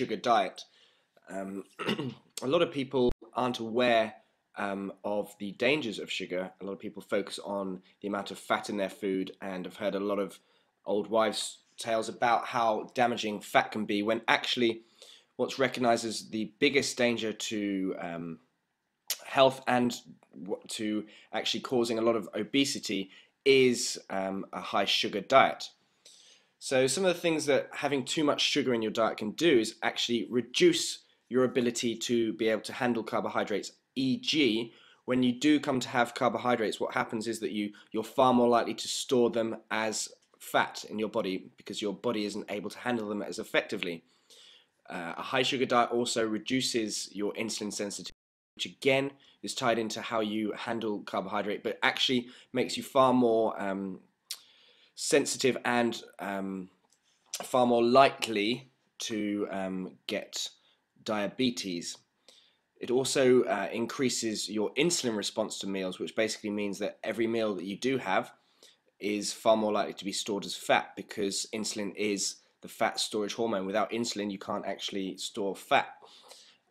sugar diet. A lot of people aren't aware of the dangers of sugar. A lot of people focus on the amount of fat in their food, and I've heard a lot of old wives' tales about how damaging fat can be, when actually what's recognized as the biggest danger to health and to actually causing a lot of obesity is a high sugar diet. So some of the things that having too much sugar in your diet can do is actually reduce your ability to be able to handle carbohydrates. E.g., when you do come to have carbohydrates, what happens is that you're far more likely to store them as fat in your body because your body isn't able to handle them as effectively. A high sugar diet also reduces your insulin sensitivity, which again is tied into how you handle carbohydrate, but actually makes you far more sensitive and far more likely to get diabetes. It also increases your insulin response to meals, which basically means that every meal that you do have is far more likely to be stored as fat, because insulin is the fat storage hormone. Without insulin, you can't actually store fat.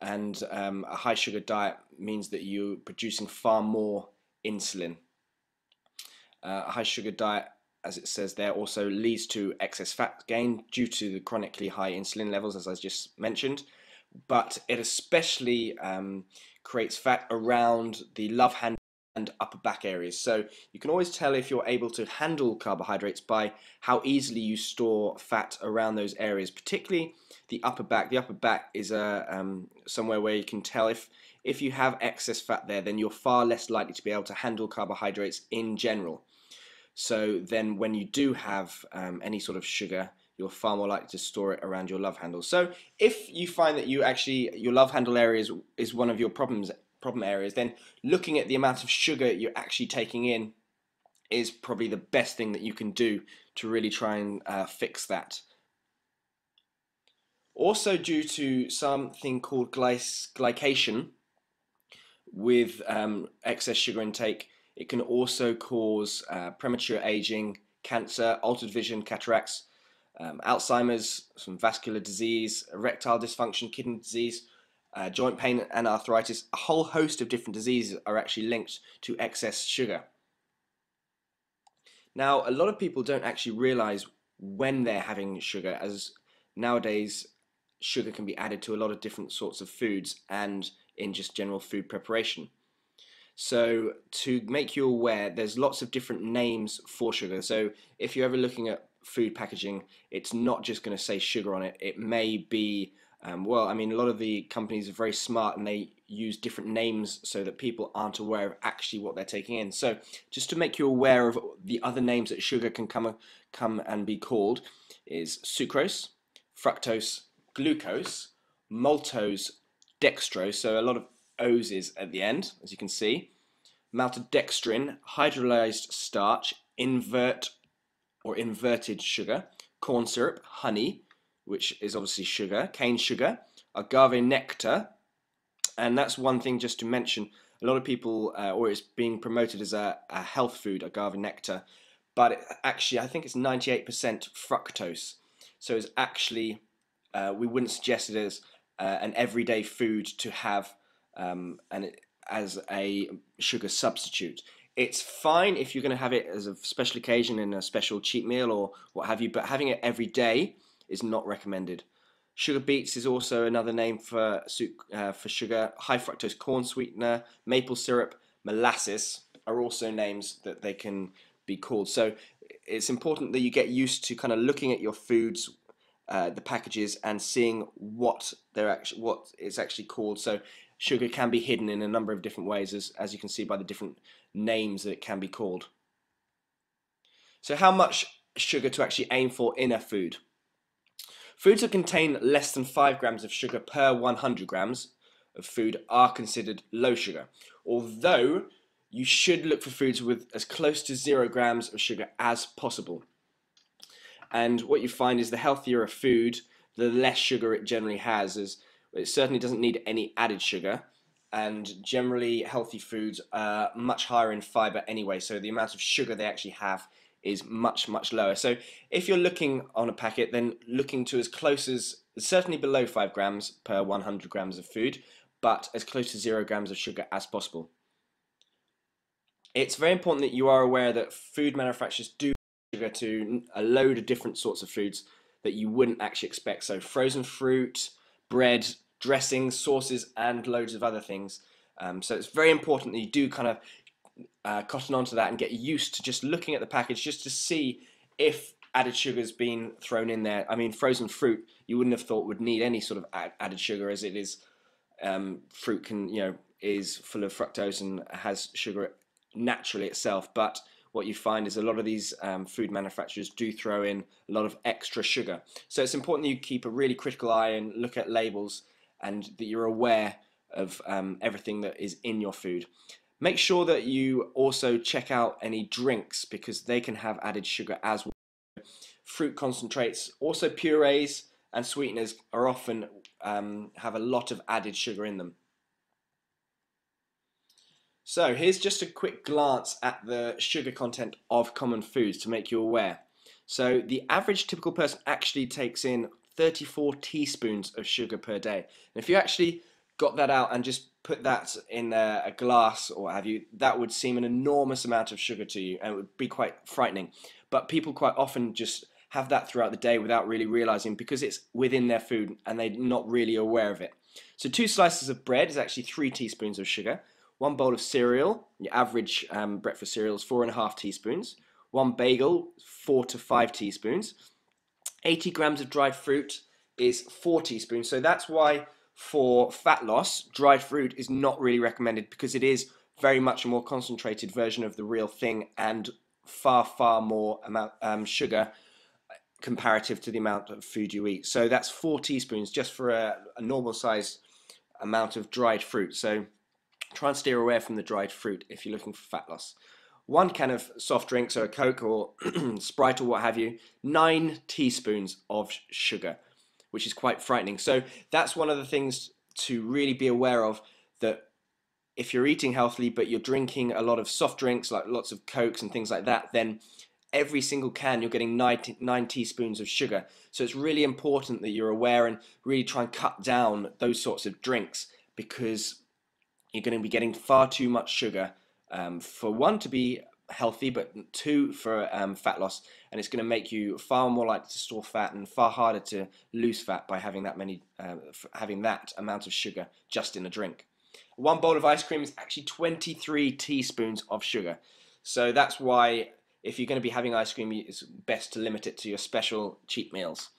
And a high sugar diet means that you're producing far more insulin. A high sugar diet, as it says there, also leads to excess fat gain due to the chronically high insulin levels, as I just mentioned. But it especially creates fat around the love handle and upper back areas. So you can always tell if you're able to handle carbohydrates by how easily you store fat around those areas, particularly the upper back. The upper back is somewhere where you can tell if you have excess fat there, then you're far less likely to be able to handle carbohydrates in general. So then when you do have any sort of sugar, you're far more likely to store it around your love handle. So if you find that your love handle area is one of your problem areas, then looking at the amount of sugar you're actually taking in is probably the best thing that you can do to really try and fix that. Also, due to something called glycation, with excess sugar intake, it can also cause premature aging, cancer, altered vision, cataracts, Alzheimer's, some vascular disease, erectile dysfunction, kidney disease, joint pain and arthritis. A whole host of different diseases are actually linked to excess sugar. Now, a lot of people don't actually realize when they're having sugar, as nowadays sugar can be added to a lot of different sorts of foods and in just general food preparation. So to make you aware, there's lots of different names for sugar. So if you're ever looking at food packaging, it's not just going to say sugar on it. It may be, well, I mean, a lot of the companies are very smart and they use different names so that people aren't aware of actually what they're taking in. So just to make you aware of the other names that sugar can come and be called is sucrose, fructose, glucose, maltose, dextrose, so a lot of O's at the end, as you can see, maltodextrin, hydrolyzed starch, inverted sugar, corn syrup, honey, which is obviously sugar, cane sugar, agave nectar, and that's one thing just to mention. A lot of people, or it's being promoted as a health food, agave nectar, but actually I think it's 98% fructose, so it's actually, we wouldn't suggest it as an everyday food to have as a sugar substitute. It's fine if you're going to have it as a special occasion in a special cheat meal or what have you, but having it every day is not recommended. Sugar beets is also another name for sugar. High fructose corn sweetener, maple syrup, molasses are also names that they can be called. So it's important that you get used to kind of looking at your foods, the packages, and seeing what it's actually called. So sugar can be hidden in a number of different ways, as you can see by the different names that it can be called. So how much sugar to actually aim for in a food? Foods that contain less than 5 grams of sugar per 100 grams of food are considered low sugar, although you should look for foods with as close to 0 grams of sugar as possible. And what you find is the healthier a food, the less sugar it generally has, as it certainly doesn't need any added sugar, and generally healthy foods are much higher in fiber anyway, so the amount of sugar they actually have is much, much lower. So if you're looking on a packet, then looking to as close as, certainly below 5 grams per 100 grams of food, but as close to 0 grams of sugar as possible. It's very important that you are aware that food manufacturers do add sugar to a load of different sorts of foods that you wouldn't actually expect. So frozen fruit, bread, dressings, sauces, and loads of other things. So it's very important that you do kind of cotton onto that and get used to just looking at the package just to see if added sugar's been thrown in there. I mean, frozen fruit you wouldn't have thought would need any sort of added sugar, as it is fruit is full of fructose and has sugar naturally itself. But what you find is a lot of these food manufacturers do throw in a lot of extra sugar. So it's important that you keep a really critical eye and look at labels, and that you're aware of everything that is in your food. Make sure that you also check out any drinks, because they can have added sugar as well. Fruit concentrates, also purees and sweeteners are often have a lot of added sugar in them. So here's just a quick glance at the sugar content of common foods to make you aware. So the average typical person actually takes in 34 teaspoons of sugar per day. And if you actually got that out and just put that in a glass or what have you, that would seem an enormous amount of sugar to you, and it would be quite frightening. But people quite often just have that throughout the day without really realizing, because it's within their food and they're not really aware of it. So 2 slices of bread is actually 3 teaspoons of sugar. 1 bowl of cereal, your average breakfast cereal is 4.5 teaspoons. 1 bagel, 4 to 5 teaspoons. 80 grams of dried fruit is 4 teaspoons. So that's why for fat loss, dried fruit is not really recommended, because it is very much a more concentrated version of the real thing and far, far more sugar comparative to the amount of food you eat. So that's 4 teaspoons just for a normal size amount of dried fruit. So try and steer away from the dried fruit if you're looking for fat loss. 1 can of soft drink, so a Coke or Sprite or what have you, 9 teaspoons of sugar, which is quite frightening. So that's one of the things to really be aware of, that if you're eating healthily but you're drinking a lot of soft drinks, like lots of Cokes and things like that, then every single can you're getting 9 teaspoons of sugar. So it's really important that you're aware and really try and cut down those sorts of drinks, because you're going to be getting far too much sugar for 1, to be healthy, but 2, for fat loss, and it's going to make you far more likely to store fat and far harder to lose fat by having that amount of sugar just in a drink. 1 bowl of ice cream is actually 23 teaspoons of sugar. So that's why if you're going to be having ice cream, it's best to limit it to your special cheat meals.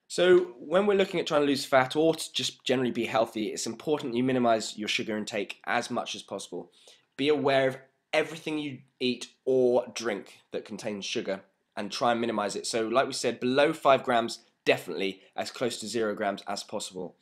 So when we're looking at trying to lose fat or to just generally be healthy, it's important you minimize your sugar intake as much as possible. Be aware of everything you eat or drink that contains sugar and try and minimize it. So like we said, below 5 grams, definitely as close to 0 grams as possible.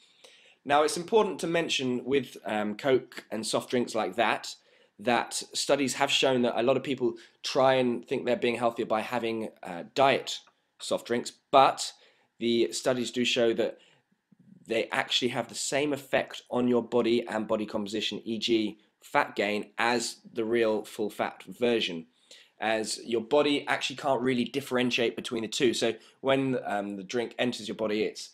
Now it's important to mention with Coke and soft drinks like that, that studies have shown that a lot of people try and think they're being healthier by having diet soft drinks, but the studies do show that they actually have the same effect on your body and body composition, e.g. fat gain, as the real full fat version, as your body actually can't really differentiate between the two. So when the drink enters your body, it's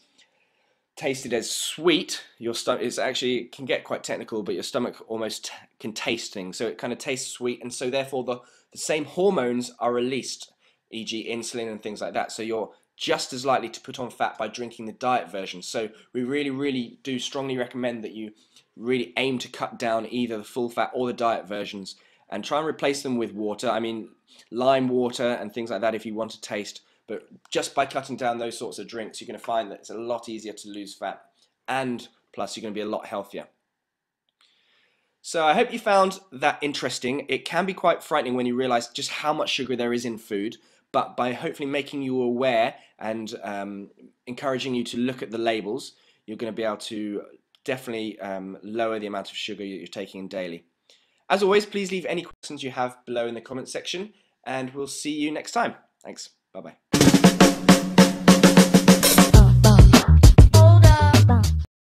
tasted as sweet. Your stomach is actually, can get quite technical, but your stomach almost can taste things. So it kind of tastes sweet, and so therefore the same hormones are released, e.g. insulin and things like that. So you're just as likely to put on fat by drinking the diet version. So we really, really do strongly recommend that you really aim to cut down either the full fat or the diet versions, and try and replace them with water. I mean, lime water and things like that if you want to taste. But just by cutting down those sorts of drinks, you're going to find that it's a lot easier to lose fat, and plus you're going to be a lot healthier. So I hope you found that interesting. It can be quite frightening when you realize just how much sugar there is in food, but by hopefully making you aware and encouraging you to look at the labels, you're going to be able to definitely lower the amount of sugar you're taking in daily. As always, please leave any questions you have below in the comments section, and we'll see you next time. Thanks. Bye-bye.